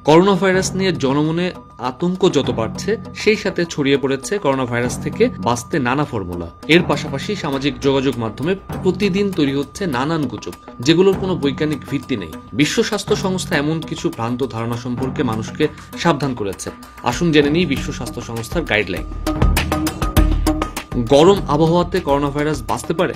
Corona virus নিয়ে জনমনে আতঙ্ক যত বাড়ছে সেই সাথে ছড়িয়ে পড়েছে করোনা ভাইরাস থেকে বাঁচতে নানা ফর্মুলা। এর পাশাপাশি সামাজিক যোগাযোগ মাধ্যমে প্রতিদিন তৈরি হচ্ছে নানান গুজব, যেগুলোর কোনো বৈজ্ঞানিক ভিত্তি নেই। বিশ্ব স্বাস্থ্য সংস্থা এমন কিছু ভ্রান্ত ধারণা সম্পর্কে মানুষকে সাবধান করেছে। আসুন জেনে নিই বিশ্ব স্বাস্থ্য সংস্থার গাইডলাইন। গরম আবহাওয়াতে করোনা ভাইরাস বাঁচতে পারে?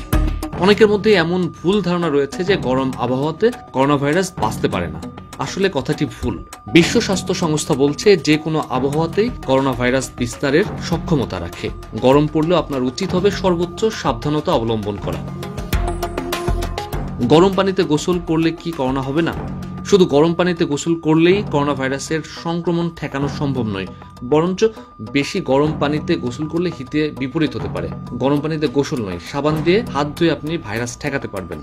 অনেকের মধ্যে এমন ভুল ধারণা রয়েছে যে গরম আবহাওয়াতে করোনা ভাইরাস বাঁচতে পারে না। আসলে কথাটি ভুল। বিশ্ব স্বাস্থ্য সংস্থা বলছে যে কোনো আবহাওয়াতেই করোনা ভাইরাস বিস্তারের সক্ষমতা রাখে। গরম পড়লেও আপনার উচিত হবে সর্বোচ্চ সাবধানতা অবলম্বন করা। গরম পানিতে গোসল করলে কি করোনা হবে না? শুধু গরম পানিতে গোসল করলেই করোনা ভাইরাসের সংক্রমণ ঠেকানো সম্ভব নয়, বরঞ্চ বেশি গরম পানিতে গোসল করলে হিতে বিপরীত হতে পারে। গরম পানিতে গোসল নয়, সাবান দিয়ে হাত ধুয়ে আপনি ভাইরাস ঠেকাতে পারবেন।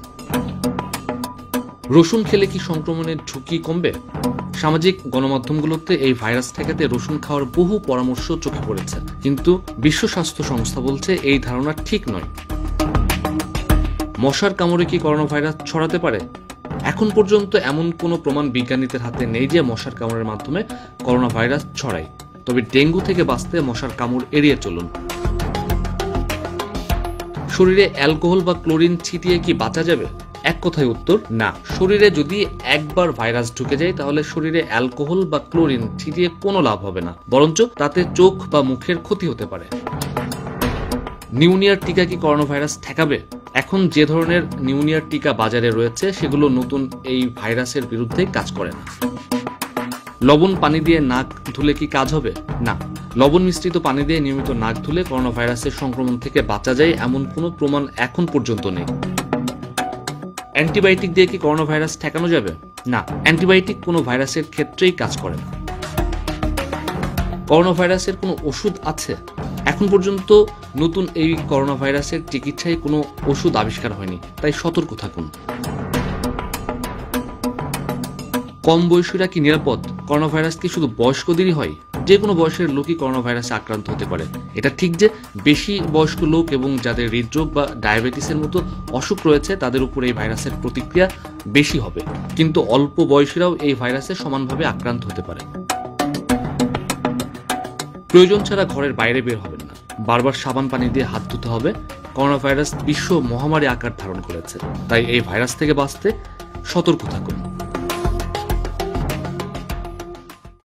রসুন খেলে কি সংক্রমণের ঝুঁকি কমবে? সামাজিক গণমাধ্যমগুলোতে এই ভাইরাস ঠেকাতে রসুন খাওয়ার বহু পরামর্শ চোখে পড়েছে, কিন্তু বিশ্ব স্বাস্থ্য সংস্থা বলছে এই ধারণা ঠিক নয়। মশার কামড়ে কি করোনা ভাইরাস ছড়াতে পারে? এখন পর্যন্ত এমন কোনো প্রমাণ বিজ্ঞানীদের হাতে নেই যে মশার কামড়ের মাধ্যমে করোনা ভাইরাস ছড়ায়। তবে ডেঙ্গু থেকে বাঁচতে মশার কামড় এড়িয়ে চলুন। শরীরে অ্যালকোহল বা ক্লোরিন ছিটিয়ে কি বাঁচা যাবে? এক কথায় উত্তর না। শরীরে যদি একবার ভাইরাস ঢুকে যায় তাহলে শরীরে অ্যালকোহল বা ক্লোরিন ছিটিয়ে কোনো লাভ হবে না, বরঞ্চ তাতে চোখ বা মুখের ক্ষতি হতে পারে। নিউমোনিয়ার টিকা কি করোনা ভাইরাস ঠেকাবে? এখন যে ধরনের নিউমোনিয়ার টিকা বাজারে রয়েছে সেগুলো নতুন এই ভাইরাসের বিরুদ্ধে কাজ করে না। লবণ পানি দিয়ে নাক ধুলে কি কাজ হবে? না। লবণ মিশ্রিত পানি দিয়ে নিয়মিত নাক ধুলে করোনা ভাইরাসের সংক্রমণ থেকে বাঁচা যায় এমন কোনো প্রমাণ এখন পর্যন্ত নেই। অ্যান্টিবায়োটিক দিয়ে কি করোনা ভাইরাস ঠেকানো যাবে? না, অ্যান্টিবায়োটিক কোনো ভাইরাসের ক্ষেত্রেই কাজ করে না। করোনা ভাইরাসের কোনো ওষুধ আছে? এখন পর্যন্ত নতুন এই করোনা ভাইরাসের চিকিৎসায় কোনো ওষুধ আবিষ্কার হয়নি, তাই সতর্ক থাকুন। কম বয়সীরা কি নিরাপদ? করোনা ভাইরাস কি শুধু বয়স্কদেরই হয়? যে কোনো বয়সের লোকই করোনা ভাইরাসে আক্রান্ত হতে পারে। এটা ঠিক যে বেশি বয়স্ক লোক এবং যাদের হৃদরোগ বা ডায়াবেটিসের মতো অসুখ রয়েছে তাদের উপর এই ভাইরাসের প্রতিক্রিয়া বেশি হবে, কিন্তু অল্প বয়সীরাও এই ভাইরাসে সমানভাবে আক্রান্ত হতে পারে। প্রয়োজন ছাড়া ঘরের বাইরে বের হবেন না। বারবার সাবান পানি দিয়ে হাত ধুতে হবে। করোনা ভাইরাস বিশ্ব মহামারী আকার ধারণ করেছে, তাই এই ভাইরাস থেকে বাঁচতে সতর্ক থাকুন।